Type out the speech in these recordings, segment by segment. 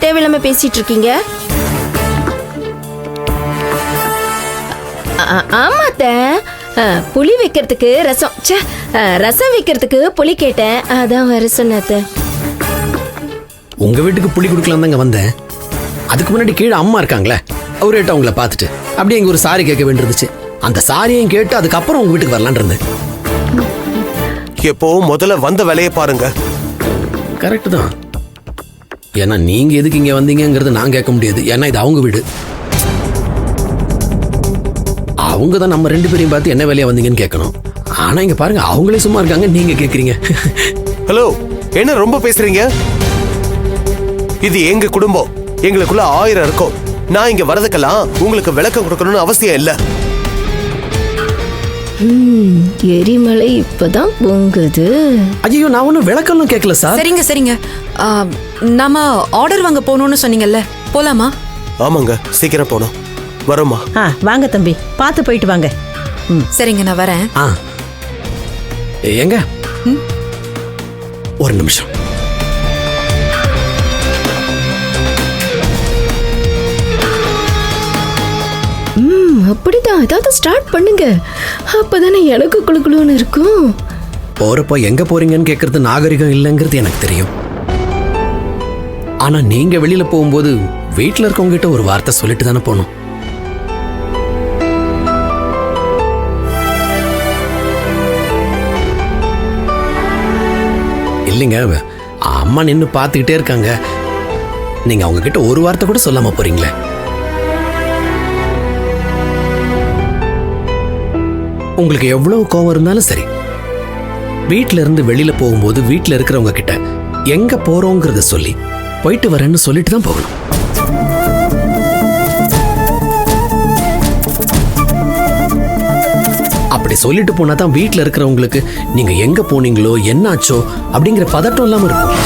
தேவையில்லாம பேசிட்டு இருக்கீங்க? ஆமாத்த, புளி வைக்கிறதுக்கு ரசம், ரசம் வைக்கிறதுக்கு புளி கேட்டேன், அதான் வர சொன்னத்த. உங்க வீட்டுக்கு புளி கொடுக்கலாம் தாங்க வந்தேன். அதுக்கு முன்னாடி கீழே அம்மா இருக்காங்களே, அவர்கிட்ட அவங்கள பார்த்துட்டு அப்படியே இங்க ஒரு சாரி கேட்க வேண்டியிருந்துச்சு. அந்த சாரியையும் கேட்டு அதுக்கப்புறம் உங்க வீட்டுக்கு வரலான் இருந்தேன். எப்போ முதல்ல வந்த வேலையை பாருங்க. கரெக்ட் தான். ஏன்னா நீங்க எதுக்கு இங்க வந்தீங்கிறது நான் கேட்க முடியாது. ஏன்னா இது அவங்க வீடு. அவங்க தான் நம்ம 2 பேரையும் பார்த்து என்ன வேலையா வந்தீங்கன்னு கேட்கணும். ஆனா இங்க பாருங்க, அவங்களே சும்மா இருக்காங்க, நீங்க கேக்குறீங்க. ஹலோ, என்ன ரொம்ப பேசுறீங்க? இது எங்க குடும்பம், எங்களுக்குள்ள 1000 இருக்கும். நான் இங்க வரதுக்கெல்லாம் உங்களுக்கு விளக்கம் கொடுக்கணும்னு அவசியம் இல்ல. எரிமலை இப்பதான் பொங்குது. ஐயோ, நான் ஒன்னும் விளக்கம்லாம் கேட்கல சார். சரிங்க சரிங்க, நாம ஆர்டர் வாங்க போகணும்னு சொன்னீங்கல்ல, போலாமா? ஆமாங்க, சீக்கிரம் போனோம். வரோமா? வாங்க தம்பி, பார்த்து போயிட்டு வாங்க. சரிங்க, நான் வரேன். எங்க ஒரு நிமிஷம். அப்படிதான், ஏதாவது ஸ்டார்ட் பண்ணுங்க, அப்பதானே எனக்கு குளுகுளுன்னு இருக்கும். போறப்போ எங்க போறீங்கன்னு கேட்கறது நாகரிகம் இல்லைங்கிறது எனக்கு தெரியும். ஆனா நீங்க வெளியில போகும்போது வீட்டுல இருக்கவங்க கிட்ட ஒரு வார்த்தை சொல்லிட்டு தானே போகணும். இல்லைங்க, அம்மா நின்னு பார்த்துக்கிட்டே இருக்காங்க. நீங்க அவங்க கிட்ட ஒரு வார்த்தை கூட சொல்லாம போறீங்களே. உங்களுக்கு எவ்வளவு கோவம் இருந்தாலும் சரி, வீட்டுல இருந்து வெளியில போகும்போது வீட்டுல இருக்கிறவங்க கிட்ட எங்க போறோங்கிறத சொல்லி போயிட்டு வரேன்னு சொல்லிட்டு தான் போகணும். அப்படி சொல்லிட்டு போனா தான் வீட்டுல இருக்கிறவங்களுக்கு நீங்க எங்க போனீங்களோ என்னாச்சோ அப்படிங்கிற பதட்டம் இல்லாம இருக்கும்.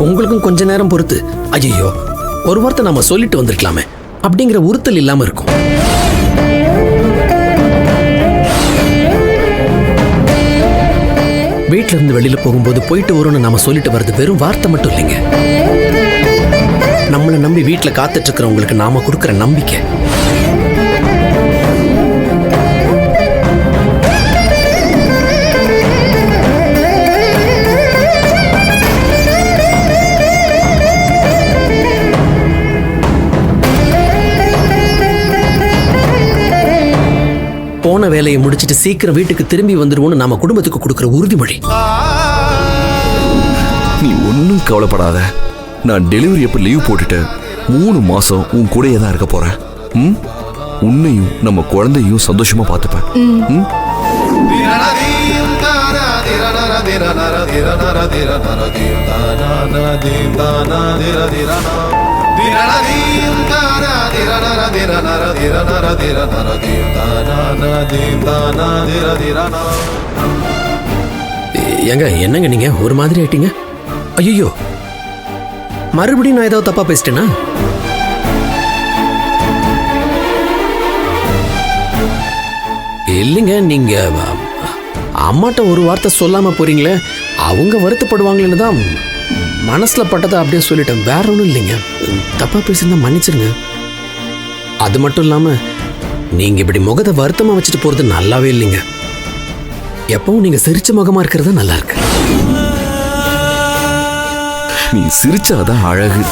உங்களுக்கும் கொஞ்ச நேரம் பொறுத்து ஐயோ ஒரு வார்த்தை நாம சொல்லிட்டு வந்திருக்கலாமே அப்படிங்கிற உறுத்தல் இல்லாம இருக்கும். வீட்டுல இருந்து வெளியில போகும்போது போயிட்டு வரும்னு நாம சொல்லிட்டு வர்றது வெறும் வார்த்தை மட்டும் இல்லைங்க. நம்மளை நம்பி வீட்டுல காத்துட்டு இருக்கிறவங்களுக்கு நாம கொடுக்கிற நம்பிக்கை. போன வேலையை முடிச்சிட்டு சீக்கிரம் வீட்டுக்கு திரும்பி வந்துருவோம்னு நாம குடும்பத்துக்கு கொடுக்கிற உறுதிமொழி. நீ ஒன்னும் கவலைப்படாத. நான் டெலிவரி அப்ப லீவ் போட்டுட்டு 3 மாசம் உன் கூடயே தான் இருக்க போறேன். உன்னையும் நம்ம குழந்தையும் சந்தோஷமா பார்த்துப்பேன். ஏங்க, என்னங்க நீங்க ஒரு மாதிரி ஆயிட்டீங்க? ஐயோ, மறுபடியும் நான் ஏதாவது தப்பா பேசிட்டேனா? இல்லைங்க, நீங்க அம்மாட்ட ஒரு வார்த்தை சொல்லாம போறீங்களே, அவங்க வருத்தப்படுவாங்களேன்னு தான் மனசுல பட்டதை அப்படியே சொல்லிட்டேன். வேற ஒன்றும் இல்லைங்க. தப்பா பேசியிருந்தா மன்னிச்சிருங்க. அது மட்டும் இல்லாம நீங்க இப்படி முகத்தை வருத்தமா வச்சுட்டு போறது நல்லாவே இல்லைங்க. எப்பவும் நீங்க சிரிச்ச முகமா இருக்கிறது நல்லா இருக்கு. நீ சிரிச்சாதான் அழகு.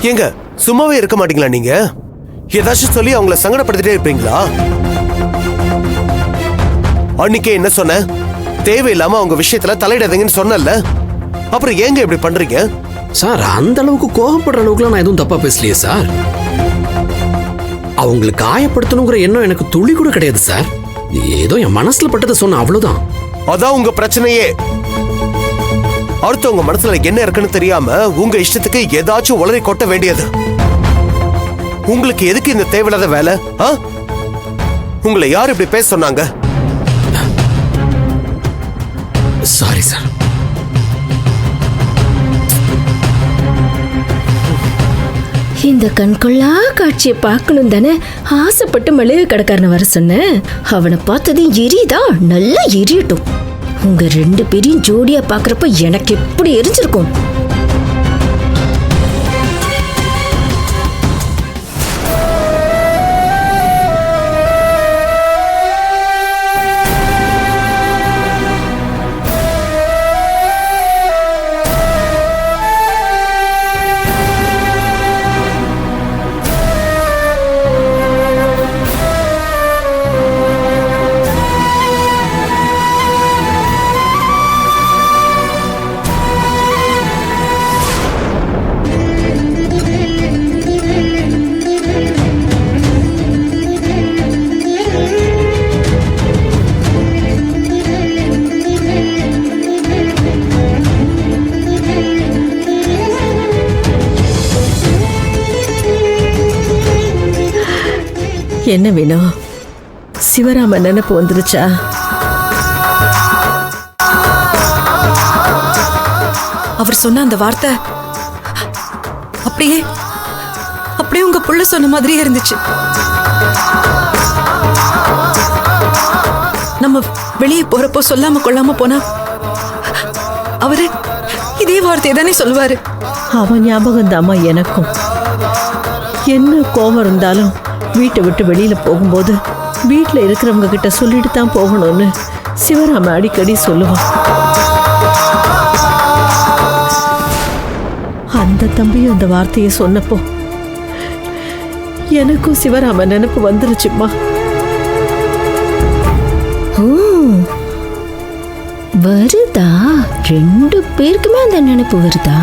ஏங்க சும்மாவே இருக்க மாட்டீங்களா நீங்க? ஏதாச்சும் சொல்லி அவங்கள சங்கடப்படுத்திட்டே இருப்பீங்களா? அன்னைக்கே என்ன சொன்ன? தேவையில்லாம அவங்க விஷயத்துல தலையிடாதீங்கன்னு சொன்னல. அப்புறம் ஏங்க இப்படி பண்றீங்க? சார் அந்த அளவுக்கு கோபப்படுற அளவுக்குலாம் நான் எதுவும் தப்பா பேசலையே சார். அவங்களுக்கு காயப்படுத்தணுங்கிற எண்ணம் எனக்கு துளி கூட கிடையாது சார். ஏதோ என் மனசுல பட்டதை சொன்ன அவ்வளவுதான். அதான் உங்க பிரச்சனையே. அடுத்தவங்க மனசுல என்ன இருக்குன்னு தெரியாம உங்க இஷ்டத்துக்கு ஏதாச்சும் உளறி கொட்ட வேண்டியது. உங்களுக்கு எதுக்கு இந்த தேவையில்லாத வேலை? உங்களை யார் இப்படி பேச சொன்னாங்க? Sorry sir. இந்த கண்கொள்ளா காட்சியை பார்க்கணும் தானே ஆசைப்பட்டு மளிகை கடைக்காரனை வர சொன்னேன். அவனை பார்த்தது எரியுதா? நல்லா எரியட்டும். உங்க 2 பேரையும் ஜோடியா பாக்குறப்ப எனக்கு எப்படி எரிஞ்சிருக்கும். என்ன வேணும்? சிவராம நினைப்பு வந்துருச்சா? அவர் சொன்ன அந்த வார்த்தை அப்படியே அப்படியே உங்க புள்ள சொன்ன மாதிரியே இருந்துச்சு. நம்ம வெளியே போறப்போ சொல்லாம கொள்ளாம போனா அவரு இதே வார்த்தையை தானே சொல்லுவாரு. அவன் ஞாபகம் தாம்மா எனக்கும். என்ன கோபம் இருந்தாலும் வீட்டை விட்டு வெளியில போகும்போது வீட்டில் இருக்கிறவங்க கிட்ட சொல்லிட்டு தான் போகணும்னு சிவராம அடிக்கடி சொல்லுவான். அந்த தம்பியும் அந்த வார்த்தையை சொன்னப்போ எனக்கும் சிவராம நினைப்பு வந்துருச்சுமா. வருதா? 2 பேருக்குமே அந்த நினைப்பு வருதா?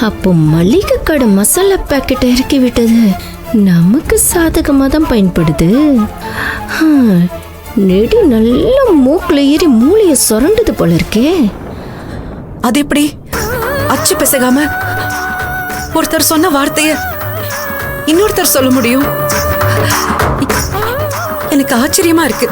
அப்போ மளிகை கடை மசாலா பாக்கெட்டை இறக்கி விட்டது நமக்கு சாதகமா தான் பயன்படுது. நெடி நல்ல மூக்குல ஏறி மூளைய சுரண்டது போல இருக்கே. அது எப்படி அச்சு பிசகாம ஒருத்தர் சொன்ன வார்த்தைய இன்னொருத்தர் சொல்ல முடியும்? எனக்கு ஆச்சரியமா இருக்கு.